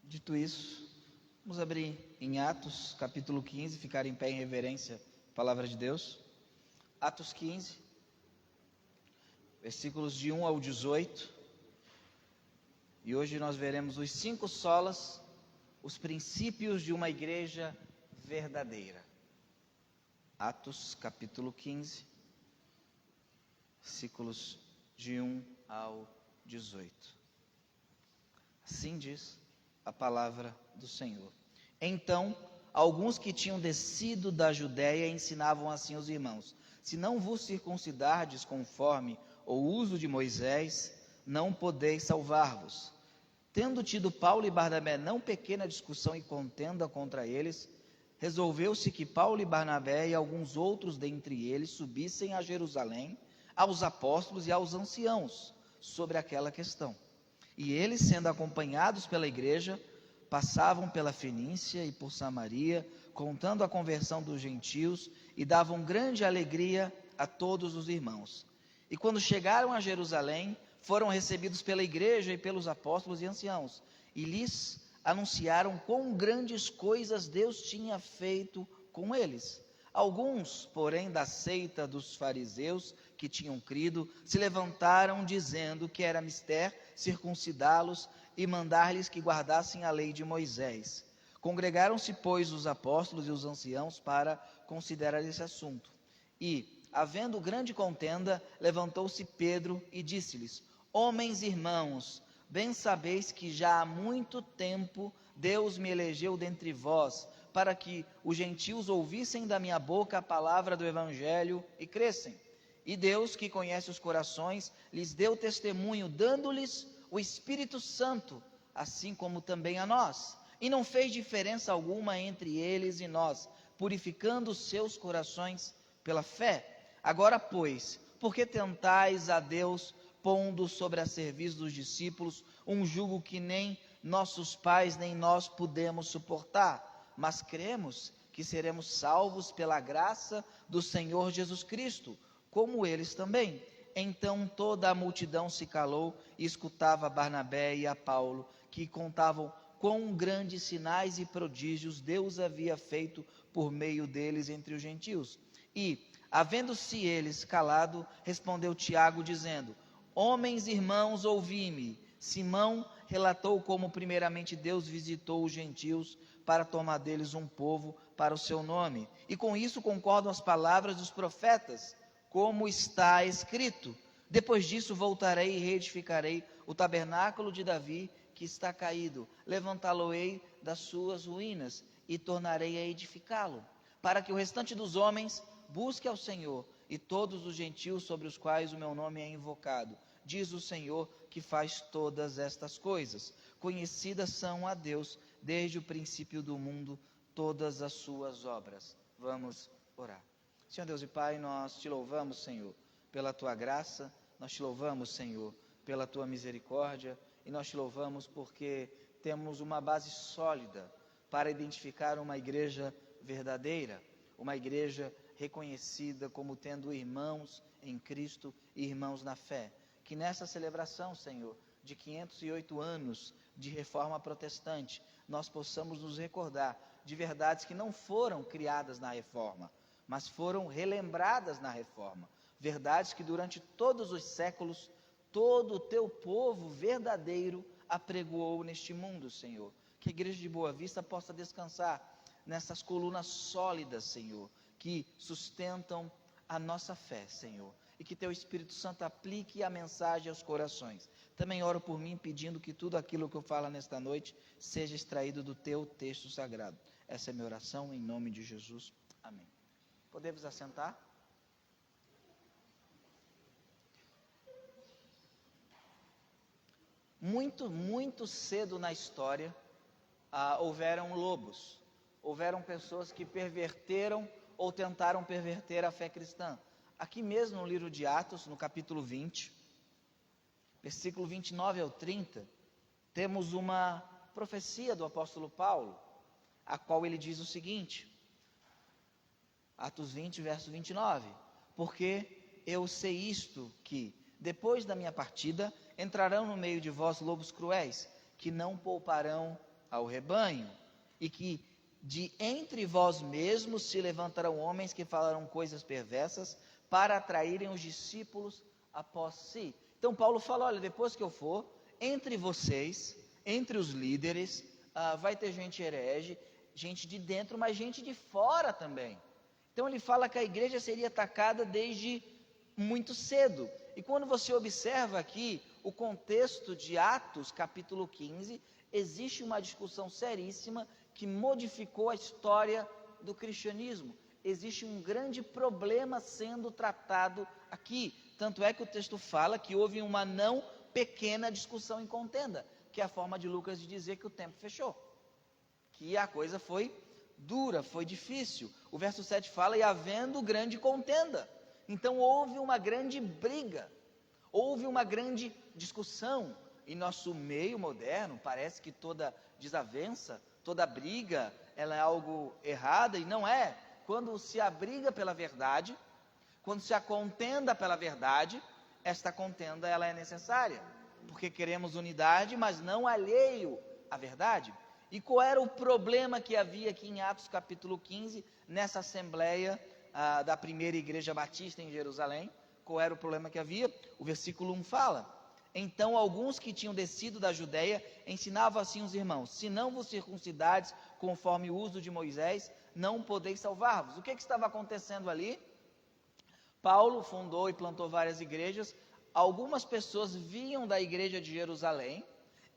Dito isso, vamos abrir em Atos, capítulo 15, ficar em pé em reverência à palavra de Deus. Atos 15, versículos de 1 ao 18. E hoje nós veremos os 5 solas, os princípios de uma igreja verdadeira. Atos, capítulo 15, versículos de 1 ao 18. Assim diz a palavra do Senhor. Então, alguns que tinham descido da Judéia ensinavam assim aos irmãos: se não vos circuncidardes conforme o uso de Moisés, não podeis salvar-vos. Tendo tido Paulo e Barnabé não pequena discussão e contenda contra eles, resolveu-se que Paulo e Barnabé e alguns outros dentre eles subissem a Jerusalém, aos apóstolos e aos anciãos, sobre aquela questão. E eles, sendo acompanhados pela igreja, passavam pela Fenícia e por Samaria, contando a conversão dos gentios, e davam grande alegria a todos os irmãos. E quando chegaram a Jerusalém, foram recebidos pela igreja e pelos apóstolos e anciãos, e lhes anunciaram quão grandes coisas Deus tinha feito com eles. Alguns, porém, da seita dos fariseus que tinham crido, se levantaram dizendo que era mister circuncidá-los e mandar-lhes que guardassem a lei de Moisés. Congregaram-se, pois, os apóstolos e os anciãos para considerar esse assunto. E, havendo grande contenda, levantou-se Pedro e disse-lhes: homens irmãos, bem sabeis que já há muito tempo Deus me elegeu dentre vós, para que os gentios ouvissem da minha boca a palavra do evangelho e crescem. E Deus, que conhece os corações, lhes deu testemunho, dando-lhes o Espírito Santo, assim como também a nós. E não fez diferença alguma entre eles e nós, purificando os seus corações pela fé. Agora, pois, por que tentais a Deus, pondo sobre a serviço dos discípulos um jugo que nem nossos pais nem nós pudemos suportar? Mas cremos que seremos salvos pela graça do Senhor Jesus Cristo, como eles também. Então toda a multidão se calou e escutava a Barnabé e a Paulo, que contavam quão grandes sinais e prodígios Deus havia feito por meio deles entre os gentios. E, havendo-se eles calado, respondeu Tiago, dizendo: homens irmãos, ouvi-me. Simão relatou como primeiramente Deus visitou os gentios para tomar deles um povo para o seu nome. E com isso concordam as palavras dos profetas, como está escrito: depois disso voltarei e reedificarei o tabernáculo de Davi, que está caído, levantá-lo-ei das suas ruínas e tornarei a edificá-lo, para que o restante dos homens busque ao Senhor, e todos os gentios sobre os quais o meu nome é invocado. Diz o Senhor, que faz todas estas coisas. Conhecidas são a Deus desde o princípio do mundo todas as suas obras. Vamos orar. Senhor Deus e Pai, nós te louvamos, Senhor, pela tua graça, nós te louvamos, Senhor, pela tua misericórdia, e nós te louvamos porque temos uma base sólida para identificar uma igreja verdadeira, uma igreja reconhecida como tendo irmãos em Cristo e irmãos na fé. Que nessa celebração, Senhor, de 508 anos de reforma protestante, nós possamos nos recordar de verdades que não foram criadas na reforma, mas foram relembradas na reforma. Verdades que durante todos os séculos, todo o teu povo verdadeiro apregoou neste mundo, Senhor. Que a igreja de Boa Vista possa descansar nessas colunas sólidas, Senhor, que sustentam a nossa fé, Senhor, e que teu Espírito Santo aplique a mensagem aos corações. Também oro por mim, pedindo que tudo aquilo que eu falo nesta noite seja extraído do teu texto sagrado. Essa é a minha oração, em nome de Jesus. Amém. Podemos assentar? Muito cedo na história, houveram lobos, houveram pessoas que perverteram ou tentaram perverter a fé cristã. Aqui mesmo no livro de Atos, no capítulo 20, versículo 29 ao 30, temos uma profecia do apóstolo Paulo, a qual ele diz o seguinte, Atos 20, verso 29, porque eu sei isto, que depois da minha partida entrarão no meio de vós lobos cruéis, que não pouparão ao rebanho, e que de entre vós mesmos se levantarão homens que falarão coisas perversas para atraírem os discípulos após si. Então Paulo fala, olha, depois que eu for, entre vocês, entre os líderes, vai ter gente herege, gente de dentro, mas gente de fora também. Então ele fala que a igreja seria atacada desde muito cedo. E quando você observa aqui o contexto de Atos, capítulo 15, existe uma discussão seríssima que modificou a história do cristianismo. Existe um grande problema sendo tratado aqui. Tanto é que o texto fala que houve uma não pequena discussão e contenda, que é a forma de Lucas de dizer que o tempo fechou, que a coisa foi dura, foi difícil. O verso 7 fala, e havendo grande contenda. Então houve uma grande briga, houve uma grande discussão. Em nosso meio moderno, parece que toda desavença, toda briga, ela é algo errada, e não é. Quando se abriga pela verdade, quando se contenda pela verdade, esta contenda ela é necessária, porque queremos unidade, mas não alheio à verdade. E qual era o problema que havia aqui em Atos capítulo 15, nessa assembleia da primeira igreja batista em Jerusalém? Qual era o problema que havia? O versículo 1 fala, então alguns que tinham descido da Judeia ensinavam assim os irmãos, se não vos circuncidardes conforme o uso de Moisés, não podeis salvar-vos. O que estava acontecendo ali? Paulo fundou e plantou várias igrejas, algumas pessoas vinham da igreja de Jerusalém,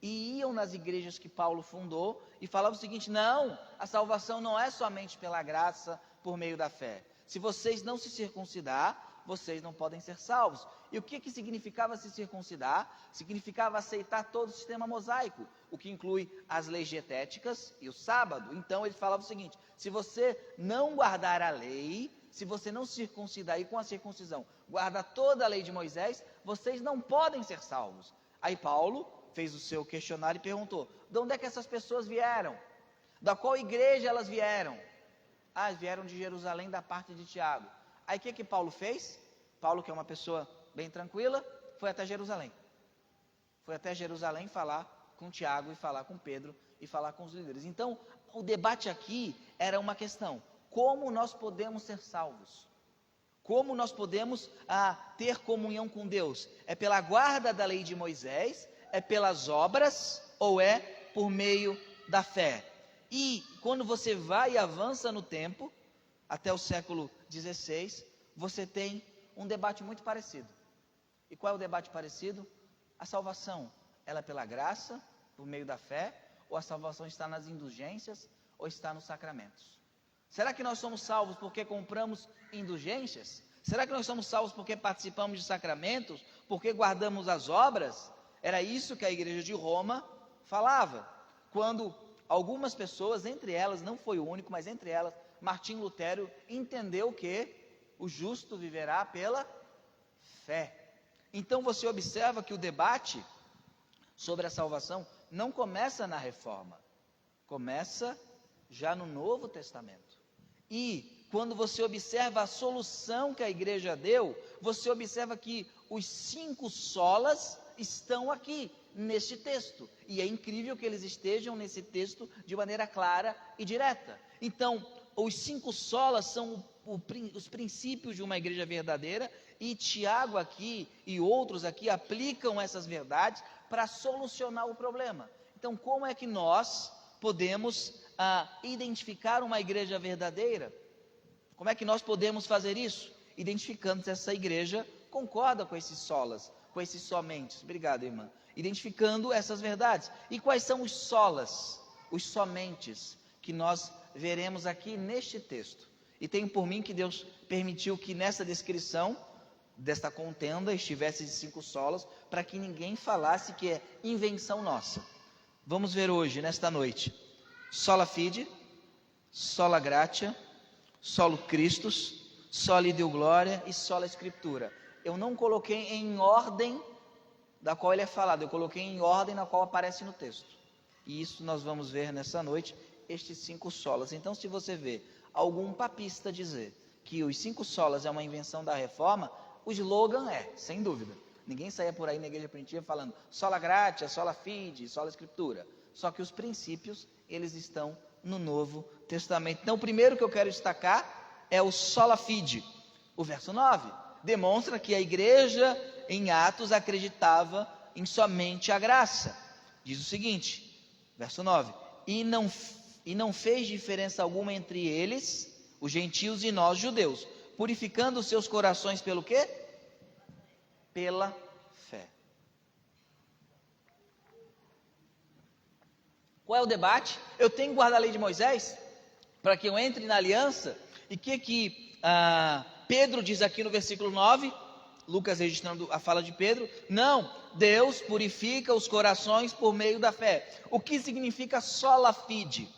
e iam nas igrejas que Paulo fundou, e falavam o seguinte, não, a salvação não é somente pela graça, por meio da fé. Se vocês não se circuncidar, vocês não podem ser salvos. E o que significava se circuncidar? Significava aceitar todo o sistema mosaico, o que inclui as leis dietéticas e o sábado. Então ele falava o seguinte, se você não guardar a lei, se você não circuncidar e com a circuncisão guardar toda a lei de Moisés, vocês não podem ser salvos. Aí Paulo fez o seu questionário e perguntou, de onde é que essas pessoas vieram? Da qual igreja elas vieram? Elas vieram de Jerusalém, da parte de Tiago. Aí o que Paulo fez? Paulo, que é uma pessoa bem tranquila, foi até Jerusalém. Foi até Jerusalém falar com Tiago e falar com Pedro e falar com os líderes. Então, o debate aqui era uma questão, como nós podemos ser salvos? Como nós podemos ter comunhão com Deus? É pela guarda da lei de Moisés? É pelas obras ou é por meio da fé? E quando você vai e avança no tempo, até o século XVI, você tem um debate muito parecido. E qual é o debate parecido? A salvação, ela é pela graça, por meio da fé, ou a salvação está nas indulgências, ou está nos sacramentos? Será que nós somos salvos porque compramos indulgências? Será que nós somos salvos porque participamos de sacramentos? Porque guardamos as obras? Era isso que a igreja de Roma falava, quando algumas pessoas, entre elas, não foi o único, mas entre elas, Martim Lutero entendeu que o justo viverá pela fé. Então você observa que o debate sobre a salvação não começa na Reforma, começa já no Novo Testamento. E quando você observa a solução que a igreja deu, você observa que os 5 solas estão aqui, neste texto. E é incrível que eles estejam nesse texto de maneira clara e direta. Então, os 5 solas são os princípios de uma igreja verdadeira, e Tiago aqui e outros aqui aplicam essas verdades para solucionar o problema. Então, como é que nós podemos identificar uma igreja verdadeira? Como é que nós podemos fazer isso? Identificando se essa igreja concorda com esses solas, com esses somentes. Obrigado, irmã. Identificando essas verdades. E quais são os solas, os somentes, que nós veremos aqui neste texto? E tenho por mim que Deus permitiu que nessa descrição desta contenda estivesse de 5 solas, para que ninguém falasse que é invenção nossa. Vamos ver hoje, nesta noite, sola fide, sola gratia, solo Christus, soli Deo gloria e sola Scriptura. Eu não coloquei em ordem da qual ele é falado, eu coloquei em ordem na qual aparece no texto. E isso nós vamos ver nessa noite, estes 5 solas. Então, se você vê algum papista dizer que os 5 solas é uma invenção da Reforma, o slogan é, sem dúvida, Ninguém saía por aí na igreja primitiva falando sola gratia, sola fide, sola escritura. Só que os princípios, eles estão no Novo Testamento. Então, o primeiro que eu quero destacar é o sola fide. O verso 9 demonstra que a igreja em Atos acreditava em somente a graça. Diz o seguinte, verso 9: e não fez diferença alguma entre eles, os gentios, e nós, judeus, purificando os seus corações pelo quê? Pela fé. Qual é o debate? Eu tenho que guardar a lei de Moisés para que eu entre na aliança? E o que Pedro diz aqui no versículo 9, Lucas registrando a fala de Pedro? Não, Deus purifica os corações por meio da fé. O que significa sola fide?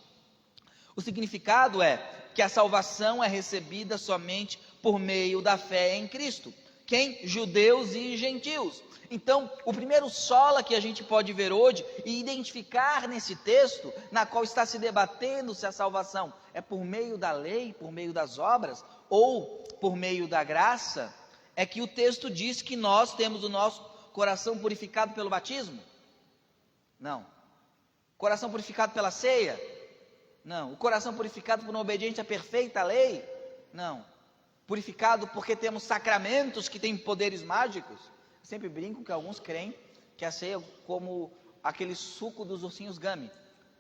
O significado é que a salvação é recebida somente por meio da fé em Cristo. Quem? Judeus e gentios. Então, o primeiro sola que a gente pode ver hoje e identificar nesse texto, na qual está se debatendo se a salvação é por meio da lei, por meio das obras, ou por meio da graça, é que o texto diz que nós temos o nosso coração purificado pelo batismo? Não. Coração purificado pela ceia? Não. O coração purificado por uma obediência perfeita à lei? Não. Purificado porque temos sacramentos que têm poderes mágicos? Sempre brinco que alguns creem que a ceia é como aquele suco dos ursinhos Gummy.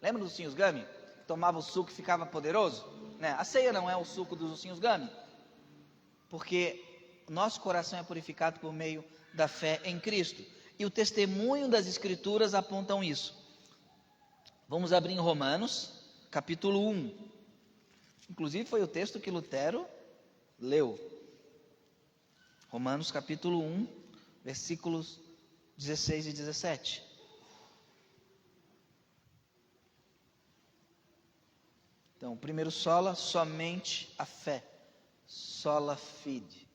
Lembra dos ursinhos Gummy? Tomava o suco e ficava poderoso? Né? A ceia não é o suco dos ursinhos Gummy, porque nosso coração é purificado por meio da fé em Cristo. E o testemunho das Escrituras apontam isso. Vamos abrir em Romanos, capítulo 1. Inclusive foi o texto que Lutero leu. Romanos, capítulo 1, versículos 16 e 17. Então, o primeiro sola, somente a fé. Sola fide.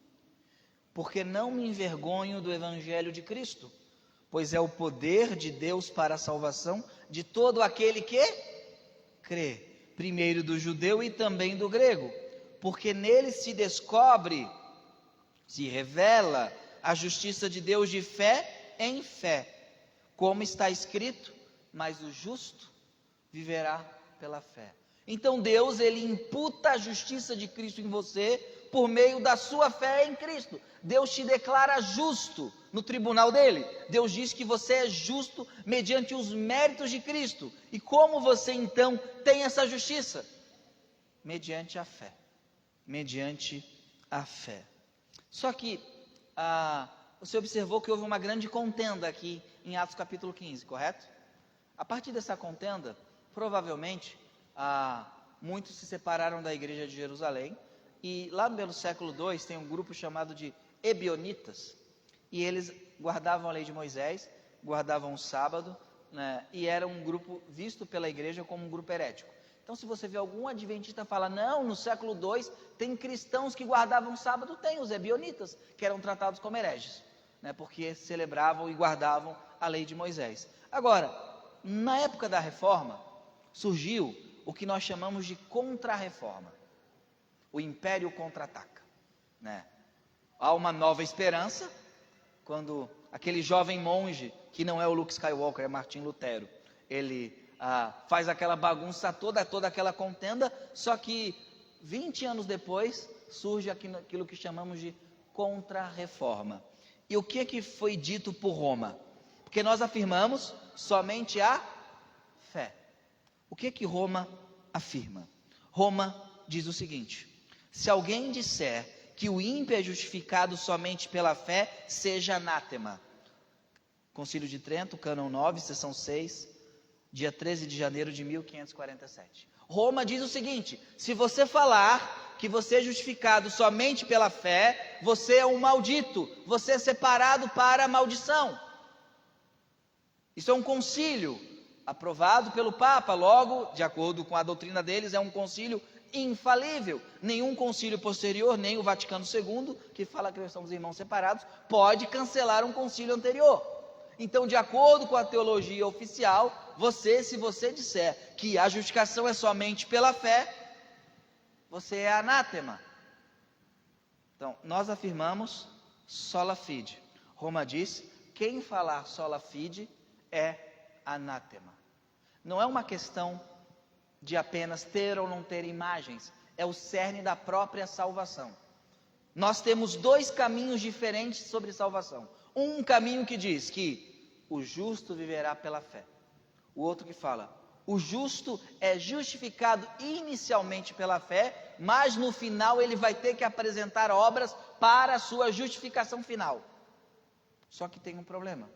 Porque não me envergonho do evangelho de Cristo, pois é o poder de Deus para a salvação de todo aquele que crê, primeiro do judeu e também do grego, porque nele se descobre, se revela a justiça de Deus de fé em fé, como está escrito, mas o justo viverá pela fé. Então Deus, ele imputa a justiça de Cristo em você por meio da sua fé em Cristo. Deus te declara justo no tribunal dele. Deus diz que você é justo mediante os méritos de Cristo. E como você então tem essa justiça? Mediante a fé. Mediante a fé. Só que você observou que houve uma grande contenda aqui em Atos capítulo 15, correto? A partir dessa contenda, provavelmente, muitos se separaram da igreja de Jerusalém, e lá no século II tem um grupo chamado de Ebionitas, e eles guardavam a lei de Moisés, guardavam o sábado, né, e era um grupo visto pela igreja como um grupo herético. Então, se você vê algum adventista falar, não, no século II tem cristãos que guardavam o sábado, tem os ebionitas, que eram tratados como hereges, né, porque celebravam e guardavam a lei de Moisés. Agora, na época da reforma, surgiu o que nós chamamos de contra-reforma. O império contra-ataca, né? Há uma nova esperança, quando aquele jovem monge, que não é o Luke Skywalker, é Martim Lutero, ele faz aquela bagunça toda aquela contenda, só que 20 anos depois, surge aquilo que chamamos de contra-reforma. E o que foi dito por Roma? Porque nós afirmamos somente a fé. O que Roma afirma? Roma diz o seguinte: se alguém disser que o ímpio é justificado somente pela fé, seja anátema. Concílio de Trento, cânon 9, seção 6, dia 13 de janeiro de 1547. Roma diz o seguinte: se você falar que você é justificado somente pela fé, você é um maldito, você é separado para a maldição. Isso é um concílio aprovado pelo Papa, logo, de acordo com a doutrina deles, é um concílio infalível. Nenhum concílio posterior, nem o Vaticano II, que fala que nós somos irmãos separados, pode cancelar um concílio anterior. Então, de acordo com a teologia oficial, se você disser que a justificação é somente pela fé, você é anátema. Então, nós afirmamos sola fide. Roma diz: quem falar sola fide é anátema. Não é uma questão de apenas ter ou não ter imagens, é o cerne da própria salvação. Nós temos dois caminhos diferentes sobre salvação. Um caminho que diz que o justo viverá pela fé. O outro que fala: o justo é justificado inicialmente pela fé, mas no final ele vai ter que apresentar obras para a sua justificação final. Só que tem um problema: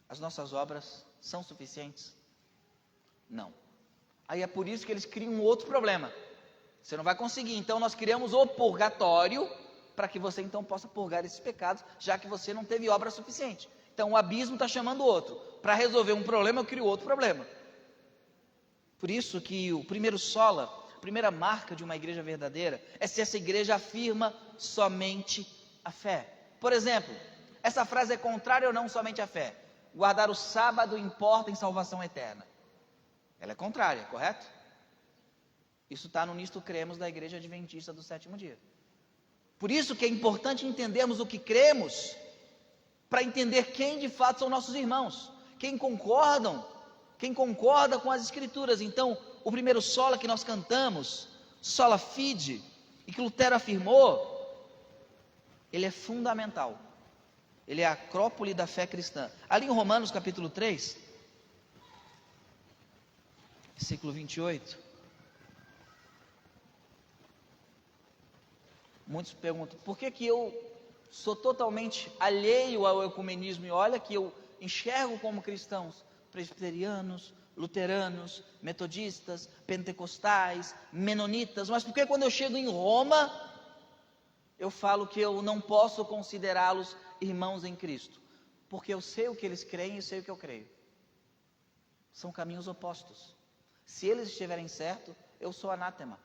as nossas obras são suficientes? Não. Aí é por isso que eles criam um outro problema. Você não vai conseguir, então nós criamos o purgatório, para que você então possa purgar esses pecados, já que você não teve obra suficiente. Então o abismo está chamando o outro. Para resolver um problema, eu crio outro problema. Por isso que o primeiro sola, a primeira marca de uma igreja verdadeira, é se essa igreja afirma somente a fé. Por exemplo, essa frase é contrária ou não somente à fé? Guardar o sábado importa em salvação eterna. Ela é contrária, correto? Isso está no Nisto Cremos da Igreja Adventista do Sétimo Dia. Por isso que é importante entendermos o que cremos, para entender quem de fato são nossos irmãos, quem concorda com as Escrituras. Então, o primeiro sola que nós cantamos, sola fide, e que Lutero afirmou, ele é fundamental. Ele é a acrópole da fé cristã. Ali em Romanos capítulo 3, versículo 28, muitos perguntam: por que eu sou totalmente alheio ao ecumenismo? E olha que eu enxergo como cristãos presbiterianos, luteranos, metodistas, pentecostais, menonitas, mas por que quando eu chego em Roma, eu falo que eu não posso considerá-los irmãos em Cristo? Porque eu sei o que eles creem e sei o que eu creio. São caminhos opostos. Se eles estiverem certos, eu sou anátema.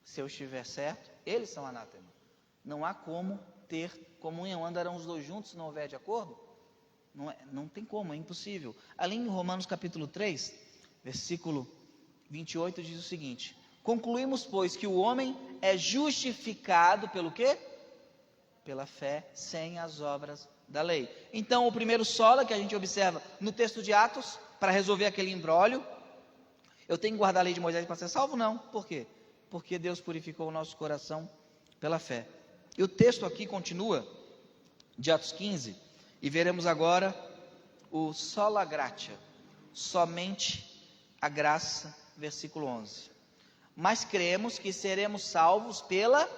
Se eu estiver certo, eles são anátema. Não há como ter comunhão. Andarão os dois juntos se não houver de acordo? Não tem como, é impossível. Ali em Romanos capítulo 3, versículo 28, diz o seguinte: concluímos, pois, que o homem é justificado pelo quê? Pela fé, sem as obras da lei. Então, o primeiro sola que a gente observa no texto de Atos, para resolver aquele imbróglio: eu tenho que guardar a lei de Moisés para ser salvo? Não. Por quê? Porque Deus purificou o nosso coração pela fé. E o texto aqui continua, de Atos 15, e veremos agora o sola gratia, somente a graça, versículo 11. Mas cremos que seremos salvos pela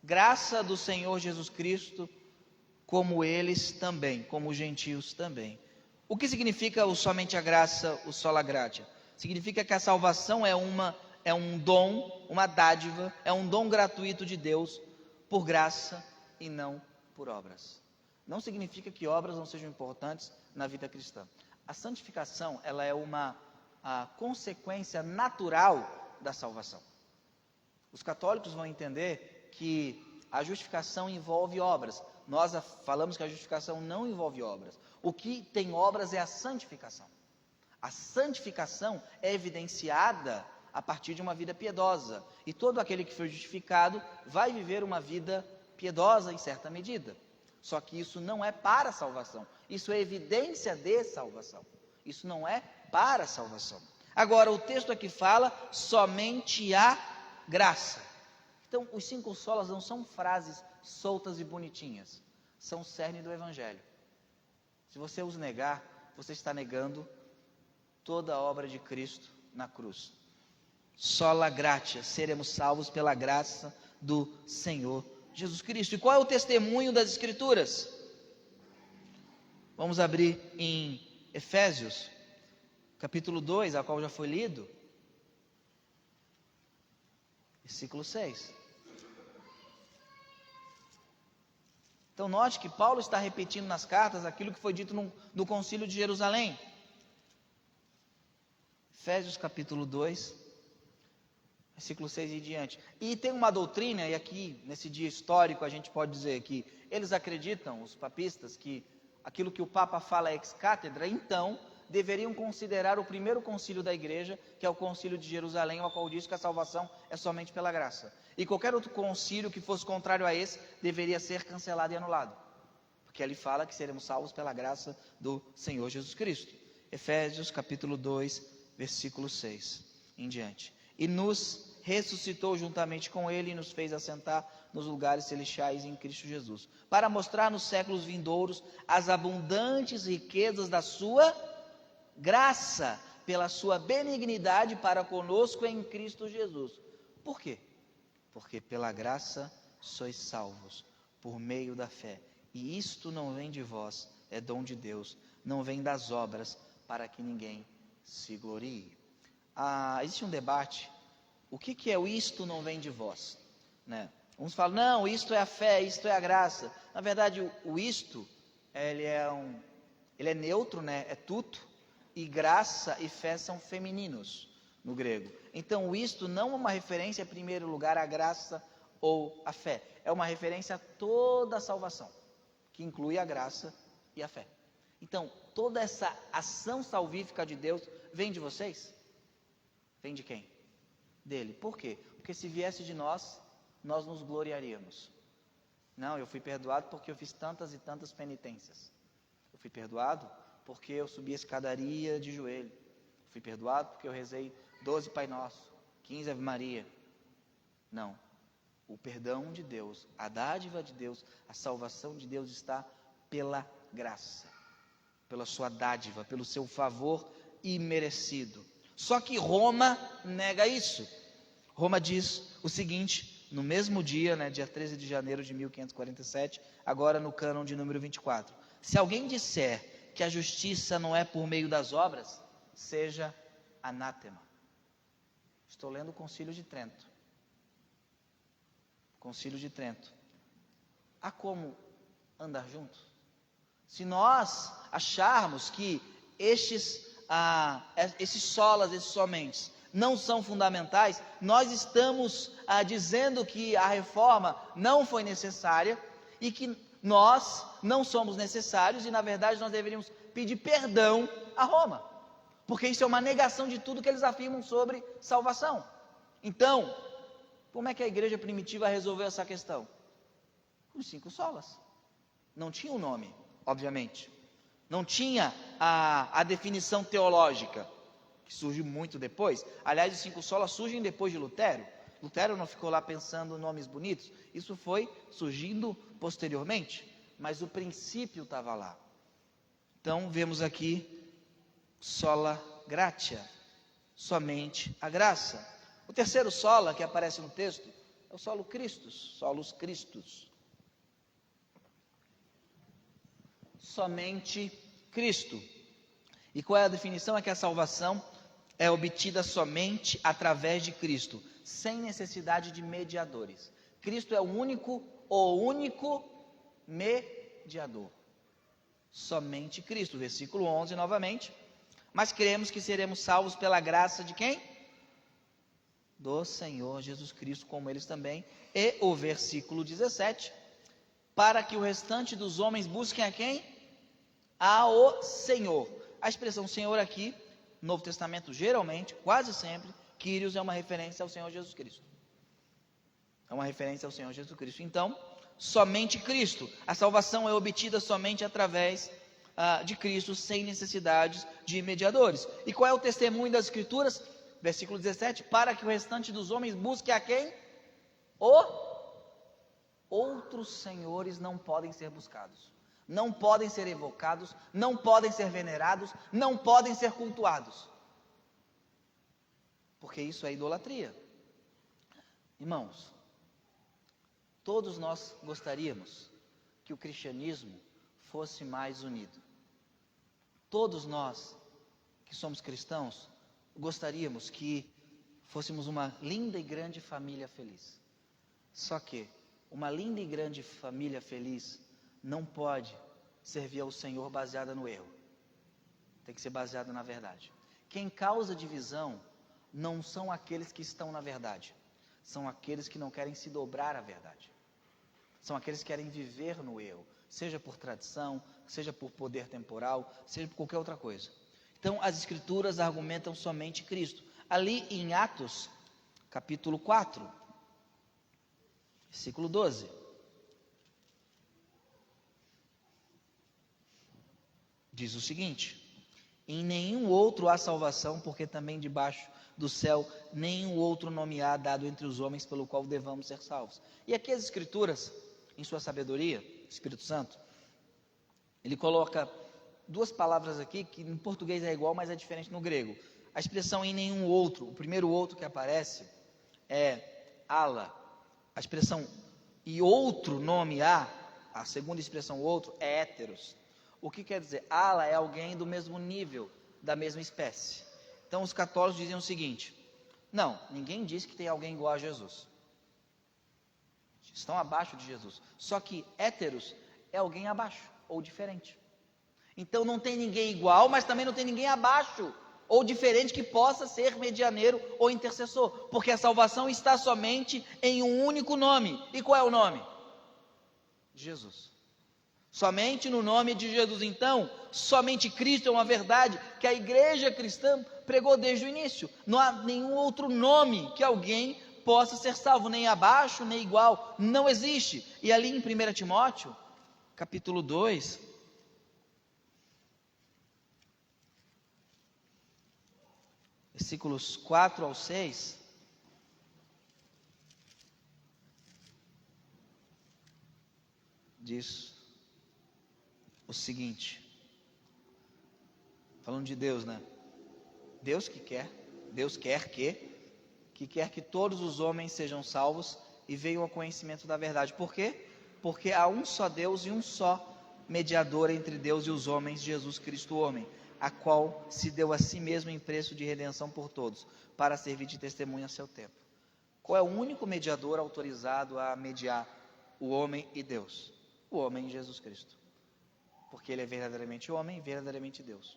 graça do Senhor Jesus Cristo, como eles também, como os gentios também. O que significa o somente a graça, o sola gratia? Significa que a salvação é um dom, uma dádiva, é um dom gratuito de Deus, por graça e não por obras. Não significa que obras não sejam importantes na vida cristã. A santificação, ela é a consequência natural da salvação. Os católicos vão entender que a justificação envolve obras. Nós falamos que a justificação não envolve obras. O que tem obras é a santificação. A santificação é evidenciada a partir de uma vida piedosa. E todo aquele que foi justificado vai viver uma vida piedosa em certa medida. Só que isso não é para a salvação. Isso é evidência de salvação. Isso não é para a salvação. Agora, o texto aqui fala somente a graça. Então, os 5 solas não são frases soltas e bonitinhas. São o cerne do Evangelho. Se você os negar, você está negando toda a obra de Cristo na cruz. Sola gratia, seremos salvos pela graça do Senhor Jesus Cristo. E qual é o testemunho das Escrituras? Vamos abrir em Efésios, capítulo 2, a qual já foi lido, versículo 6. Então note que Paulo está repetindo nas cartas aquilo que foi dito no concílio de Jerusalém. Efésios capítulo 2, versículo 6 e diante. E tem uma doutrina, e aqui nesse dia histórico a gente pode dizer que eles acreditam, os papistas, que aquilo que o Papa fala é ex-cátedra, então deveriam considerar o primeiro concílio da igreja, que é o concílio de Jerusalém, o qual diz que a salvação é somente pela graça. E qualquer outro concílio que fosse contrário a esse, deveria ser cancelado e anulado. porque ali fala que seremos salvos pela graça do Senhor Jesus Cristo. Efésios capítulo 2, versículo 6 em diante. E nos ressuscitou juntamente com ele e nos fez assentar nos lugares celestiais em Cristo Jesus, para mostrar nos séculos vindouros as abundantes riquezas da sua graça, pela sua benignidade para conosco em Cristo Jesus. Por quê? Porque pela graça sois salvos, por meio da fé. E isto não vem de vós, é dom de Deus, não vem das obras, para que ninguém se glorie. Existe um debate, o que é o isto não vem de vós? Né? Uns falam, não, isto é a fé, isto é a graça. Na verdade, o isto, ele é neutro, né? É tudo, e graça e fé são femininos no grego. Então, o isto não é uma referência, em primeiro lugar, à graça ou à fé. É uma referência a toda a salvação, que inclui a graça e a fé. Então, toda essa ação salvífica de Deus vem de vocês? Vem de quem? Dele. Por quê? Porque se viesse de nós, nós nos gloriaríamos. Não, eu fui perdoado porque eu fiz tantas e tantas penitências. Eu fui perdoado porque eu subi a escadaria de joelho. Eu fui perdoado porque eu rezei 12 Pai Nosso, 15 Ave Maria. Não. O perdão de Deus, a dádiva de Deus, a salvação de Deus está pela graça, pela sua dádiva, pelo seu favor imerecido. Só que Roma nega isso. Roma diz o seguinte, no mesmo dia, dia 13 de janeiro de 1547, agora no cânon de número 24. Se alguém disser que a justiça não é por meio das obras, seja anátema. Estou lendo o Concílio de Trento. Concílio de Trento. Há como andar juntos? Se nós acharmos que esses solas, esses somentes, não são fundamentais, nós estamos dizendo que a reforma não foi necessária e que nós não somos necessários e, na verdade, nós deveríamos pedir perdão a Roma, porque isso é uma negação de tudo que eles afirmam sobre salvação. Então, como é que a igreja primitiva resolveu essa questão? Com 5 solas. Não tinha um nome, obviamente. Não tinha a definição teológica, que surgiu muito depois. Aliás, os 5 solas surgem depois de Lutero. Lutero não ficou lá pensando em nomes bonitos. Isso foi surgindo posteriormente, mas o princípio estava lá. Então, vemos aqui sola gratia, somente a graça. O terceiro sola que aparece no texto é o solo Christus, solus Christus. Somente Cristo. E qual é a definição? É que a salvação é obtida somente através de Cristo, sem necessidade de mediadores. Cristo é o único mediador. Somente Cristo. Versículo 11 novamente. Mas cremos que seremos salvos pela graça de quem? Do Senhor Jesus Cristo, como eles também. E o versículo 17. Para que o restante dos homens busquem a quem? Ao Senhor. A expressão Senhor aqui, no Novo Testamento, geralmente, quase sempre, Kyrios é uma referência ao Senhor Jesus Cristo. É uma referência ao Senhor Jesus Cristo. Então, somente Cristo. A salvação é obtida somente através de Cristo, sem necessidade de mediadores. E qual é o testemunho das Escrituras? Versículo 17. Para que o restante dos homens busque a quem? Outros senhores não podem ser buscados. Não podem ser evocados, não podem ser venerados, não podem ser cultuados. Porque isso é idolatria. Irmãos, todos nós gostaríamos que o cristianismo fosse mais unido. Todos nós que somos cristãos gostaríamos que fôssemos uma linda e grande família feliz. Só que uma linda e grande família feliz não pode servir ao Senhor baseada no erro. Tem que ser baseada na verdade. Quem causa divisão não são aqueles que estão na verdade. São aqueles que não querem se dobrar à verdade. São aqueles que querem viver no erro. Seja por tradição, seja por poder temporal, seja por qualquer outra coisa. Então, as Escrituras argumentam somente Cristo. Ali em Atos, capítulo 4, versículo 12. diz o seguinte: em nenhum outro há salvação, porque também debaixo do céu nenhum outro nome há dado entre os homens pelo qual devamos ser salvos. E aqui as Escrituras, em sua sabedoria, o Espírito Santo, ele coloca duas palavras aqui que em português é igual, mas é diferente no grego. A expressão em nenhum outro, o primeiro outro que aparece é ala. A expressão e outro nome há, a segunda expressão outro, é héteros. O que quer dizer? Ala é alguém do mesmo nível, da mesma espécie. Então os católicos dizem o seguinte: não, ninguém diz que tem alguém igual a Jesus. Estão abaixo de Jesus. Só que héteros é alguém abaixo ou diferente. Então não tem ninguém igual, mas também não tem ninguém abaixo ou diferente que possa ser medianeiro ou intercessor, porque a salvação está somente em um único nome. E qual é o nome? Jesus. Somente no nome de Jesus. Então, somente Cristo é uma verdade que a igreja cristã pregou desde o início. Não há nenhum outro nome que alguém possa ser salvo, nem abaixo, nem igual. Não existe. E ali em 1 Timóteo, capítulo 2, versículos 4 ao 6, diz o seguinte, falando de Deus, né? Deus quer que todos os homens sejam salvos e venham ao conhecimento da verdade. Por quê? Porque há um só Deus e um só mediador entre Deus e os homens, Jesus Cristo, o homem, a qual se deu a si mesmo em preço de redenção por todos, para servir de testemunha a seu tempo. Qual é o único mediador autorizado a mediar o homem e Deus? O homem Jesus Cristo. Porque ele é verdadeiramente homem e verdadeiramente Deus.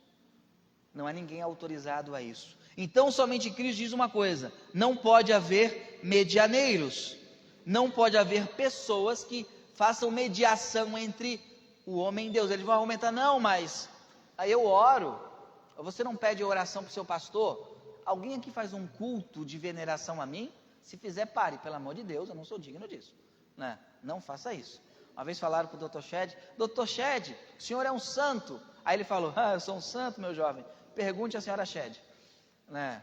Não há ninguém autorizado a isso. Então somente Cristo diz uma coisa: não pode haver medianeiros, não pode haver pessoas que façam mediação entre o homem e Deus. Eles vão argumentar: não, mas aí eu oro, você não pede oração para o seu pastor? Alguém aqui faz um culto de veneração a mim? Se fizer, pare, pelo amor de Deus, eu não sou digno disso, né? Não faça isso. Uma vez falaram para o Dr. Shed: Dr. Shed, o senhor é um santo. Aí ele falou: eu sou um santo, meu jovem. Pergunte à senhora Shed, né?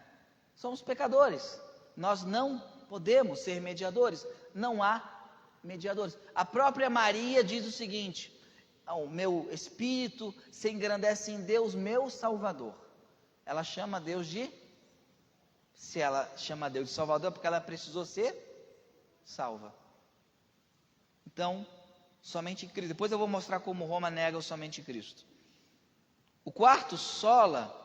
Somos pecadores, nós não podemos ser mediadores, não há mediadores. A própria Maria diz o seguinte: o meu espírito se engrandece em Deus, meu Salvador. Ela chama Deus de, se ela chama Deus de Salvador, é porque ela precisou ser salva. Então, somente Cristo. Depois eu vou mostrar como Roma nega o somente Cristo. O quarto sola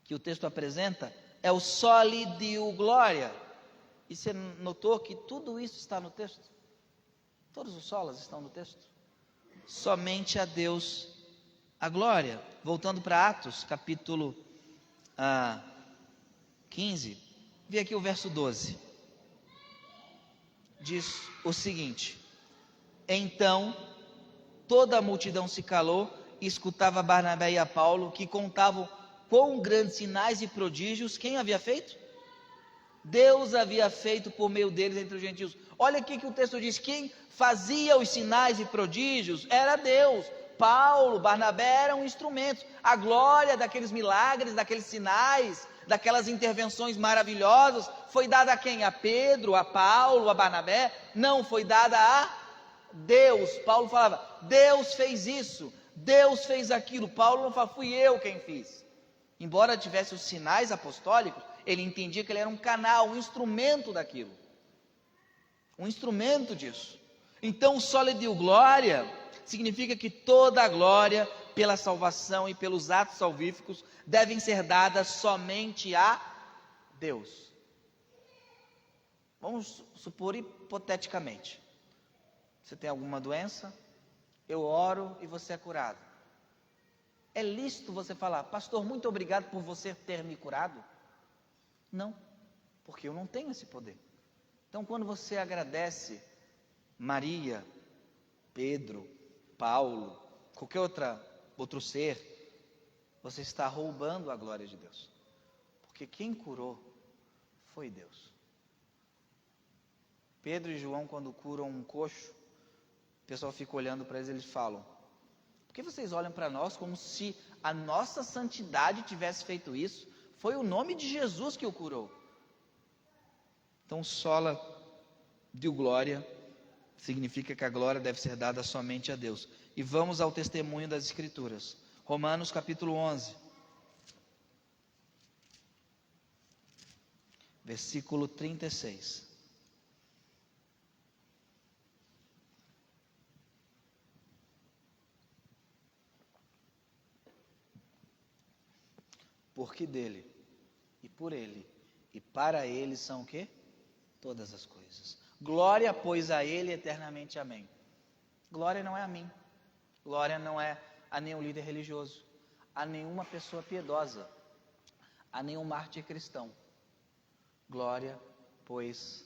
que o texto apresenta é o soli deo gloria. E você notou que tudo isso está no texto? Todos os solas estão no texto. Somente a Deus a glória. Voltando para Atos, capítulo 15, vi aqui o verso 12. Diz o seguinte: então toda a multidão se calou e escutava Barnabé e a Paulo, que contavam quão grandes sinais e prodígios quem havia feito? Deus havia feito por meio deles entre os gentios. Olha aqui que o texto diz: quem fazia os sinais e prodígios era Deus. Paulo, Barnabé eram instrumentos. A glória daqueles milagres, daqueles sinais, daquelas intervenções maravilhosas, foi dada a quem? A Pedro, a Paulo, a Barnabé? Não, foi dada a Deus. Paulo falava: Deus fez isso, Deus fez aquilo. Paulo não fala: fui eu quem fiz. Embora tivesse os sinais apostólicos, ele entendia que ele era um canal, um instrumento daquilo, um instrumento disso. Então, o soli deo gloria significa que toda a glória pela salvação e pelos atos salvíficos devem ser dadas somente a Deus. Vamos supor hipoteticamente, você tem alguma doença, eu oro e você é curado. É lícito você falar: pastor, muito obrigado por você ter me curado? Não, porque eu não tenho esse poder. Então, quando você agradece Maria, Pedro, Paulo, qualquer outro ser, você está roubando a glória de Deus, porque quem curou foi Deus. Pedro e João, quando curam um coxo, o pessoal fica olhando para eles, eles falam, Por que vocês olham para nós como se a nossa santidade tivesse feito isso? Foi o nome de Jesus que o curou. Então, sola deu glória, significa que a glória deve ser dada somente a Deus. E vamos ao testemunho das Escrituras. Romanos capítulo 11. Versículo 36. Porque dele, e por ele, e para ele são o quê? Todas as coisas. Glória, pois, a ele eternamente. Amém. Glória não é a mim. Glória não é a nenhum líder religioso, a nenhuma pessoa piedosa, a nenhum mártir cristão. Glória, pois,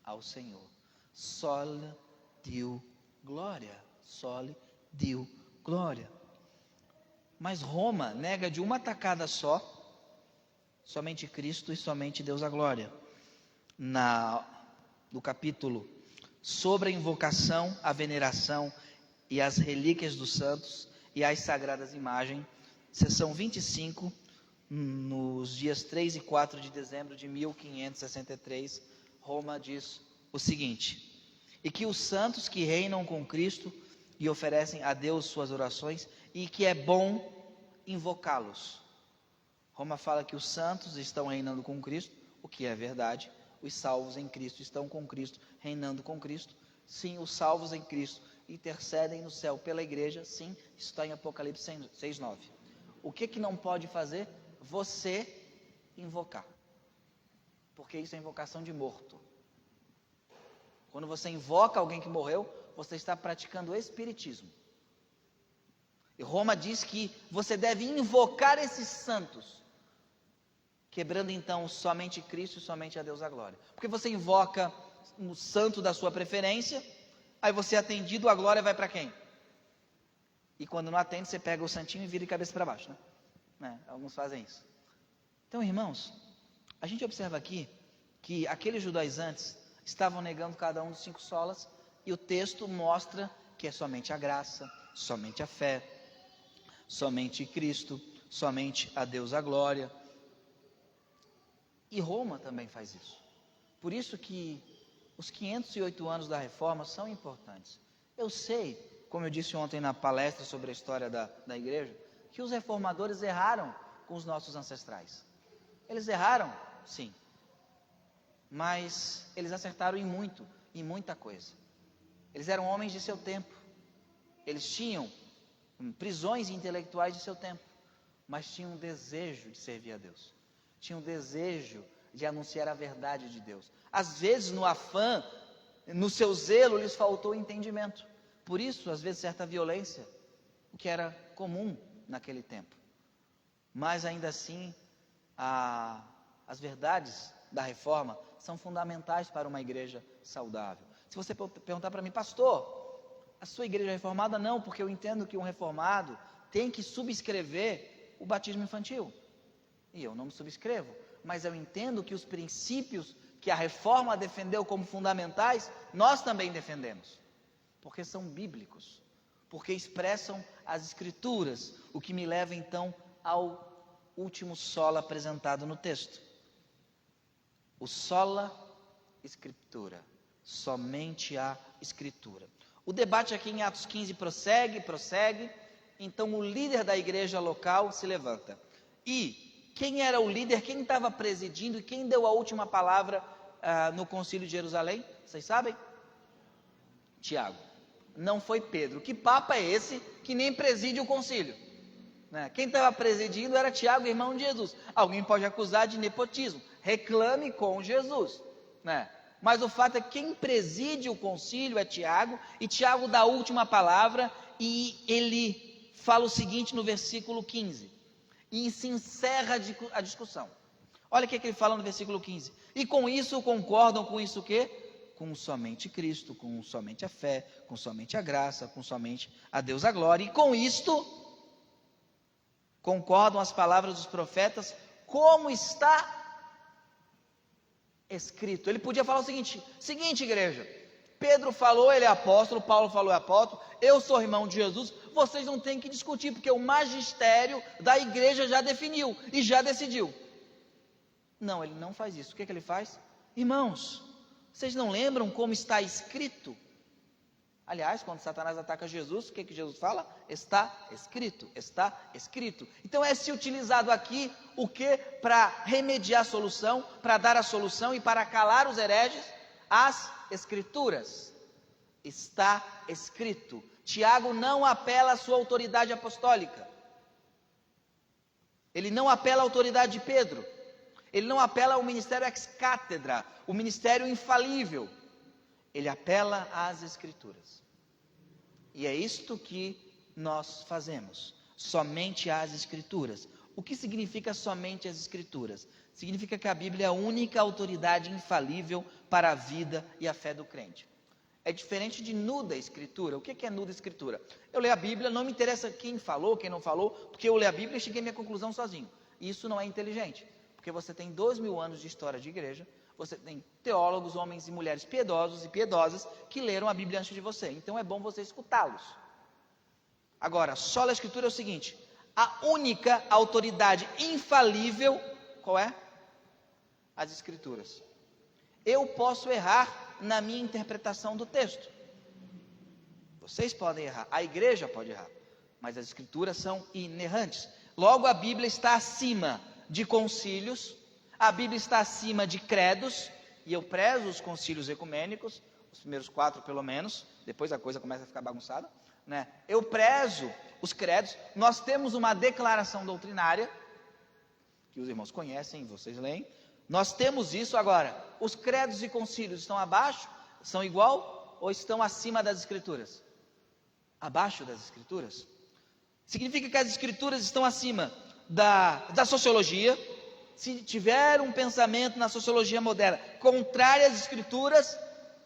ao Senhor. Sole Deo glória. Sole Deo glória. Mas Roma nega de uma tacada só, somente Cristo e somente Deus a glória. No capítulo sobre a invocação, a veneração e as relíquias dos santos e as sagradas imagens, seção 25, nos dias 3 e 4 de dezembro de 1563, Roma diz o seguinte: e que os santos que reinam com Cristo e oferecem a Deus suas orações, e que é bom invocá-los. Roma fala que os santos estão reinando com Cristo, o que é verdade. Os salvos em Cristo estão com Cristo, reinando com Cristo. Sim, os salvos em Cristo intercedem no céu pela igreja. Sim, isso está em Apocalipse 6:9. O que não pode fazer? Você invocar. Porque isso é invocação de morto. Quando você invoca alguém que morreu, você está praticando espiritismo. E Roma diz que você deve invocar esses santos, quebrando então somente Cristo e somente a Deus a glória. Porque você invoca o santo da sua preferência, aí você é atendido, a glória vai para quem? E quando não atende, você pega o santinho e vira de cabeça para baixo, né? Alguns fazem isso. Então, irmãos, a gente observa aqui que aqueles judaizantes estavam negando cada um dos 5 solas, e o texto mostra que é somente a graça, somente a fé, somente Cristo, somente a Deus a glória. E Roma também faz isso. Por isso que os 508 anos da Reforma são importantes. Eu sei, como eu disse ontem na palestra sobre a história da igreja, que os reformadores erraram com os nossos ancestrais. Eles erraram, sim, mas eles acertaram em muita coisa. Eles eram homens de seu tempo, eles tinham prisões intelectuais de seu tempo, mas tinham um desejo de servir a Deus, tinham um desejo de anunciar a verdade de Deus. Às vezes, no afã, no seu zelo, lhes faltou entendimento. Por isso, às vezes, certa violência, o que era comum naquele tempo. Mas ainda assim, as verdades da reforma são fundamentais para uma igreja saudável. Se você perguntar para mim, pastor, a sua igreja é reformada? Não, porque eu entendo que um reformado tem que subscrever o batismo infantil. E eu não me subscrevo, mas eu entendo que os princípios que a reforma defendeu como fundamentais, nós também defendemos, porque são bíblicos, porque expressam as Escrituras, o que me leva então ao último sola apresentado no texto. O sola Escritura, somente a Escritura. O debate aqui em Atos 15 prossegue, então o líder da igreja local se levanta. E quem era o líder, quem estava presidindo e quem deu a última palavra no concílio de Jerusalém? Vocês sabem? Tiago. Não foi Pedro. Que papo é esse que nem preside o concílio? Né? Quem estava presidindo era Tiago, irmão de Jesus. Alguém pode acusar de nepotismo. Reclame com Jesus, né? Mas o fato é que quem preside o concílio é Tiago, e Tiago dá a última palavra, e ele fala o seguinte no versículo 15, e se encerra a discussão. Olha o que ele fala no versículo 15, e com isso concordam com isso o quê? Com somente Cristo, com somente a fé, com somente a graça, com somente a Deus a glória, e com isto concordam as palavras dos profetas, como está escrito. Ele podia falar o seguinte igreja, Pedro falou, ele é apóstolo, Paulo falou, é apóstolo, eu sou irmão de Jesus, vocês não têm que discutir, porque o magistério da igreja já definiu e já decidiu. Não, ele não faz isso. O que ele faz? Irmãos, vocês não lembram como está escrito? Aliás, quando Satanás ataca Jesus, o que Jesus fala? Está escrito, está escrito. Então é se utilizado aqui o que? Para remediar a solução, para dar a solução e para calar os hereges, as escrituras. Está escrito. Tiago não apela à sua autoridade apostólica. Ele não apela à autoridade de Pedro. Ele não apela ao ministério ex-cátedra, o ministério infalível. Ele apela às escrituras. E é isto que nós fazemos, somente às escrituras. O que significa somente as escrituras? Significa que a Bíblia é a única autoridade infalível para a vida e a fé do crente. É diferente de nuda escritura. O que é nuda escritura? Eu leio a Bíblia, não me interessa quem falou, quem não falou, porque eu leio a Bíblia e cheguei à minha conclusão sozinho. E isso não é inteligente, porque você tem 2000 anos de história de igreja, você tem teólogos, homens e mulheres piedosos e piedosas que leram a Bíblia antes de você. Então é bom você escutá-los. Agora, sola escritura é o seguinte: a única autoridade infalível, qual é? As escrituras. Eu posso errar na minha interpretação do texto. Vocês podem errar, a igreja pode errar, mas as escrituras são inerrantes. Logo, a Bíblia está acima de concílios, a Bíblia está acima de credos, e eu prezo os concílios ecumênicos, os primeiros 4 pelo menos, depois a coisa começa a ficar bagunçada, né? Eu prezo os credos. Nós temos uma declaração doutrinária, que os irmãos conhecem, vocês leem. Nós temos isso. Agora, os credos e concílios estão abaixo, são igual ou estão acima das escrituras? Abaixo das escrituras. Significa que as escrituras estão acima da sociologia. Se tiver um pensamento na sociologia moderna contrário às escrituras,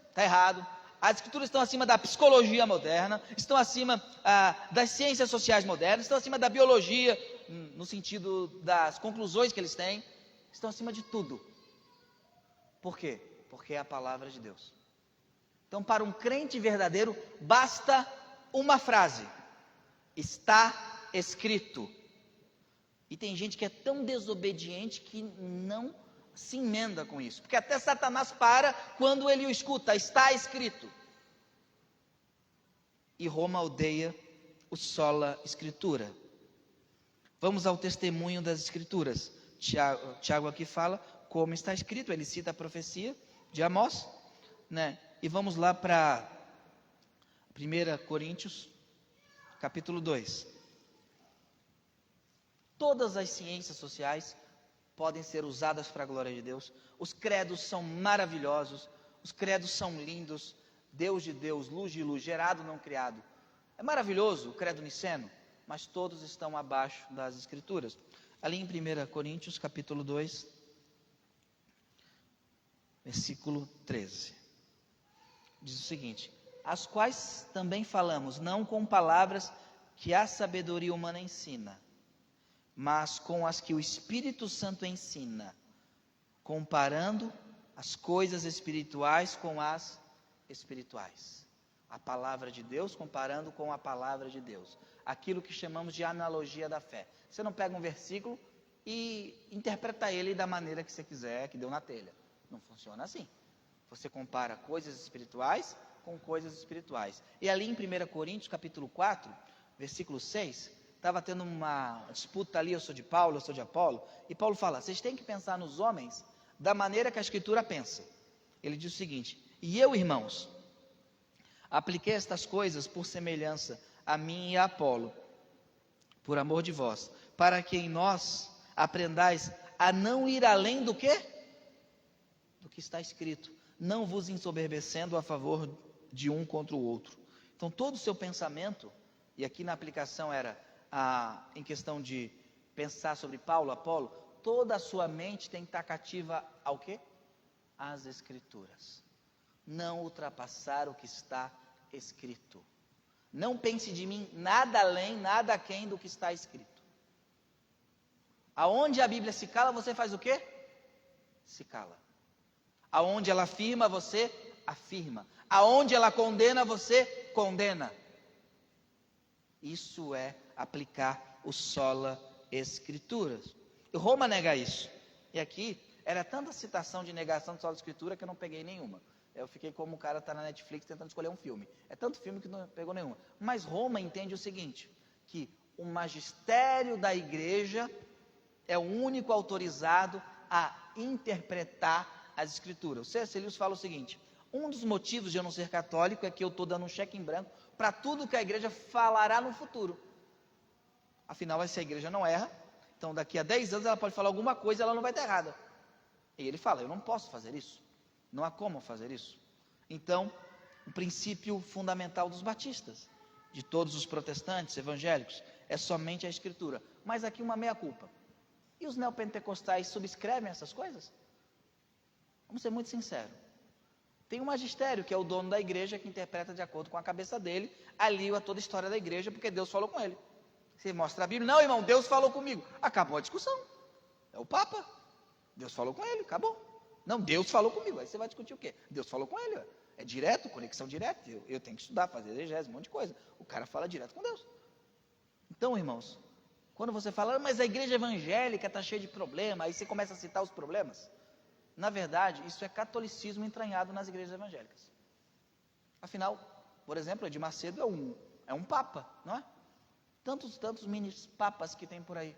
está errado. As escrituras estão acima da psicologia moderna, estão acima das ciências sociais modernas, estão acima da biologia, no sentido das conclusões que eles têm, estão acima de tudo. Por quê? Porque é a palavra de Deus. Então, para um crente verdadeiro, basta uma frase: está escrito. E tem gente que é tão desobediente que não se emenda com isso, porque até Satanás para quando ele o escuta: está escrito. E Roma odeia o sola escritura. Vamos ao testemunho das escrituras. Tiago aqui fala como está escrito, ele cita a profecia de Amós, né? E vamos lá para 1 Coríntios, capítulo 2. Todas as ciências sociais podem ser usadas para a glória de Deus. Os credos são maravilhosos, os credos são lindos. Deus de Deus, luz de luz, gerado não criado. É maravilhoso o credo niceno, mas todos estão abaixo das escrituras. Ali em 1 Coríntios, capítulo 2, versículo 13. Diz o seguinte: as quais também falamos, não com palavras que a sabedoria humana ensina, mas com as que o Espírito Santo ensina, comparando as coisas espirituais com as espirituais. A palavra de Deus comparando com a palavra de Deus. Aquilo que chamamos de analogia da fé. Você não pega um versículo e interpreta ele da maneira que você quiser, que deu na telha. Não funciona assim. Você compara coisas espirituais com coisas espirituais. E ali em 1 Coríntios, capítulo 4, versículo 6, estava tendo uma disputa ali: eu sou de Paulo, eu sou de Apolo. E Paulo fala: vocês têm que pensar nos homens da maneira que a Escritura pensa. Ele diz o seguinte: e eu, irmãos, apliquei estas coisas por semelhança a mim e a Apolo, por amor de vós, para que em nós aprendais a não ir além do quê? Do que está escrito, não vos ensoberbecendo a favor de um contra o outro. Então todo o seu pensamento, e aqui na aplicação era em questão de pensar sobre Paulo, Apolo, toda a sua mente tem que estar cativa ao quê? Às escrituras. Não ultrapassar o que está escrito. Não pense de mim nada além, nada aquém do que está escrito. Aonde a Bíblia se cala, você faz o quê? Se cala. Aonde ela afirma, você afirma. Aonde ela condena, você condena. Isso é aplicar o sola escrituras. E Roma nega isso. E aqui era tanta citação de negação de sola escritura que eu não peguei nenhuma. Eu fiquei como o cara está na Netflix tentando escolher um filme. É tanto filme que não pegou nenhuma. Mas Roma entende o seguinte, que o magistério da igreja é o único autorizado a interpretar as escrituras. O C.S. Lewis fala o seguinte, um dos motivos de eu não ser católico é que eu estou dando um cheque em branco para tudo que a igreja falará no futuro. Afinal, se a igreja não erra, então daqui a 10 anos ela pode falar alguma coisa e ela não vai estar errada. E ele fala, eu não posso fazer isso. Não há como fazer isso. Então, o princípio fundamental dos batistas, de todos os protestantes, evangélicos, é somente a escritura. Mas aqui uma meia-culpa. E os neopentecostais subscrevem essas coisas? Vamos ser muito sinceros. Tem um magistério, que é o dono da igreja, que interpreta de acordo com a cabeça dele, ali a toda a história da igreja, porque Deus falou com ele. Você mostra a Bíblia, não irmão, Deus falou comigo. Acabou a discussão. É o Papa. Deus falou com ele, acabou. Não, Deus falou comigo. Aí você vai discutir o quê? Deus falou com ele. É direto, conexão direta. Eu tenho que estudar, fazer exegese, um monte de coisa. O cara fala direto com Deus. Então, irmãos, quando você fala, mas a igreja evangélica está cheia de problemas, aí você começa a citar os problemas. Na verdade, isso é catolicismo entranhado nas igrejas evangélicas. Afinal, por exemplo, Edir Macedo é um papa, não é? Tantos mini papas que tem por aí,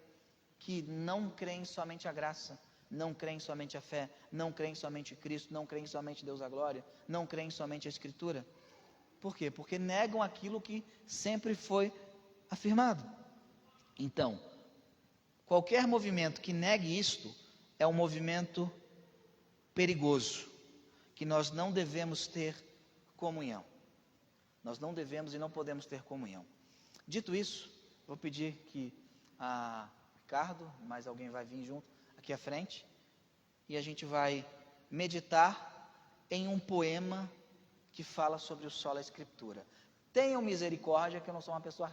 que não creem somente a graça, não creem somente a fé, não creem somente Cristo, não creem somente Deus a glória, não creem somente a Escritura. Por quê? Porque negam aquilo que sempre foi afirmado. Então, qualquer movimento que negue isto é um movimento perigoso, que nós não devemos ter comunhão. Nós não devemos e não podemos ter comunhão. Dito isso, vou pedir que a Ricardo, mais alguém vai vir junto aqui à frente, e a gente vai meditar em um poema que fala sobre o sola escritura. Tenham misericórdia que eu não sou uma pessoa